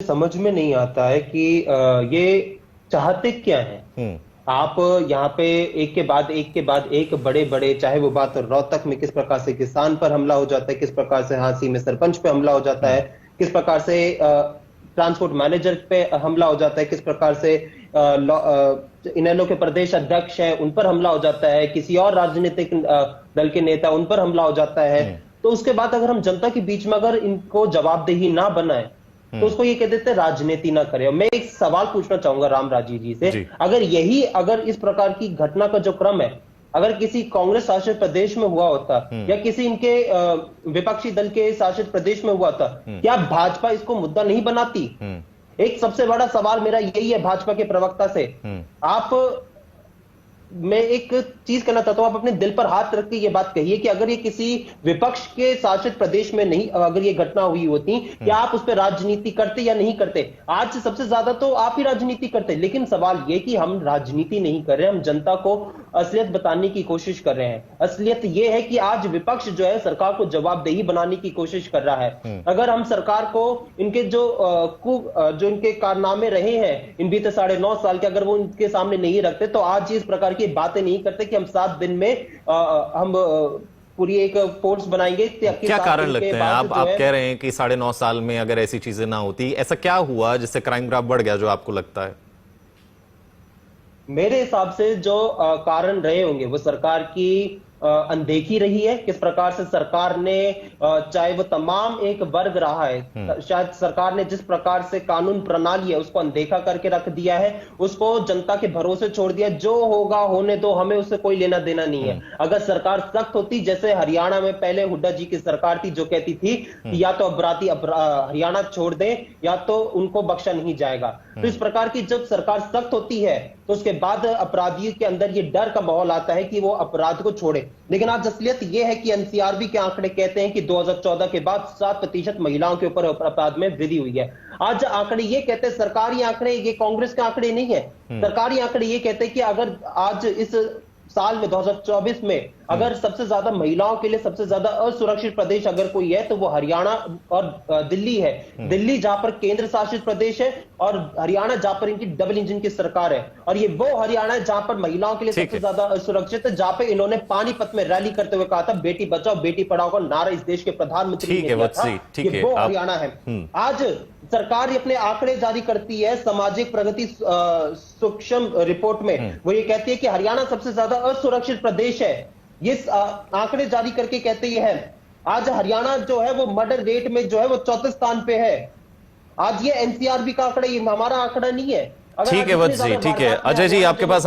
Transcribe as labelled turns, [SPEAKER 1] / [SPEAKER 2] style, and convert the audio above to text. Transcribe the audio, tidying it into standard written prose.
[SPEAKER 1] समझ में नहीं आता है कि ये चाहते क्या हैं। आप यहाँ पे एक के बाद एक बड़े बड़े, चाहे वो बात रोहतक में किस प्रकार से किसान पर हमला हो जाता है, किस प्रकार से हांसी में सरपंच पे हमला हो जाता है, किस प्रकार से ट्रांसपोर्ट मैनेजर पे हमला हो जाता है, किस प्रकार से इनेलो के प्रदेश अध्यक्ष है उन पर हमला हो जाता है, किसी और राजनीतिक दल के नेता उन पर हमला हो जाता है। तो उसके बाद अगर हम जनता के बीच में अगर इनको जवाबदेही ना बनाए तो उसको ये कह देते हैं राजनीति ना करे। मैं एक सवाल पूछना चाहूंगा राम राजीव जी से, अगर इस प्रकार की घटना का जो क्रम है अगर किसी कांग्रेस शासित प्रदेश में हुआ होता या किसी इनके विपक्षी दल के शासित प्रदेश में हुआ था, क्या भाजपा इसको मुद्दा नहीं बनाती? एक सबसे बड़ा सवाल मेरा यही है भाजपा के प्रवक्ता से। मैं एक चीज कहना चाहता हूं, आप अपने दिल पर हाथ रख के ये बात कहिए कि अगर ये किसी विपक्ष के शासित प्रदेश में नहीं, अगर ये घटना हुई होती, क्या आप उस पर राजनीति करते या नहीं करते? आज से सबसे ज्यादा तो आप ही राजनीति करते, लेकिन सवाल ये कि हम राजनीति नहीं कर रहे, हम जनता को असलियत बताने की कोशिश कर रहे हैं। असलियत ये है कि आज विपक्ष जो है सरकार को जवाबदेही बनाने की कोशिश कर रहा है। अगर हम सरकार को इनके जो इनके कारनामे रहे हैं इन बीते 9.5 साल के, अगर वो इनके सामने नहीं रखते तो आज इस प्रकार की बातें नहीं करते कि हम 7 दिन में हम पूरी एक फोर्स बनाएंगे।
[SPEAKER 2] क्या कारण लगते हैं? आप कह रहे हैं कि 9.5 साल में अगर ऐसी चीजें ना होती, ऐसा क्या हुआ जिससे क्राइम ग्राफ बढ़ गया जो आपको लगता है?
[SPEAKER 1] मेरे हिसाब से जो कारण रहे होंगे वो सरकार की अनदेखी रही है। किस प्रकार से सरकार ने, चाहे वो तमाम एक वर्ग रहा है, शायद सरकार ने जिस प्रकार से कानून प्रणाली है उसको अनदेखा करके रख दिया है, उसको जनता के भरोसे छोड़ दिया, जो होगा होने दो, हमें उससे कोई लेना देना नहीं है। अगर सरकार सख्त होती, जैसे हरियाणा में पहले हुड्डा जी की सरकार थी जो कहती थी कि या तो अपराधी हरियाणा छोड़ दें या तो उनको बख्शा नहीं जाएगा, तो इस प्रकार की जब सरकार सख्त होती है तो उसके बाद अपराधियों के अंदर ये डर का माहौल आता है कि वो अपराध को छोड़े। लेकिन आज असलियत ये है कि एनसीआरबी के आंकड़े कहते हैं कि 2014 के बाद 7% महिलाओं के ऊपर अपराध में वृद्धि हुई है। आज आंकड़े ये कहते हैं, सरकारी आंकड़े, ये कांग्रेस के आंकड़े नहीं है, सरकारी आंकड़े ये कहते हैं कि अगर आज इस साल में 2024 में अगर सबसे ज्यादा महिलाओं के लिए सबसे ज्यादा असुरक्षित प्रदेश अगर कोई है तो वो हरियाणा और दिल्ली है। दिल्ली जहां पर केंद्र शासित प्रदेश है और हरियाणा जहां पर इनकी डबल इंजन की सरकार है, और ये वो हरियाणा है जहां पर महिलाओं के लिए सबसे ज्यादा असुरक्षित है, जहां पे इन्होंने पानीपत में रैली करते हुए कहा था बेटी बचाओ बेटी पढ़ाओ का नारा इस देश के प्रधानमंत्री ने दिया था। ये वो हरियाणा है। आज सरकार अपने आंकड़े जारी करती है सामाजिक प्रगति सूक्ष्म रिपोर्ट में, वो ये कहती है कि हरियाणा सबसे ज्यादा असुरक्षित प्रदेश है। ये आंकड़े जारी करके कहते ही है। आज हरियाणा जो है वो मर्डर रेट में जो है वो 4थे स्थान पे है। आज ये एनसीआरबी का आंकड़ा, ये हमारा आंकड़ा नहीं है।
[SPEAKER 2] ठीक है वत्स जी, ठीक है। अजय जी आपके पास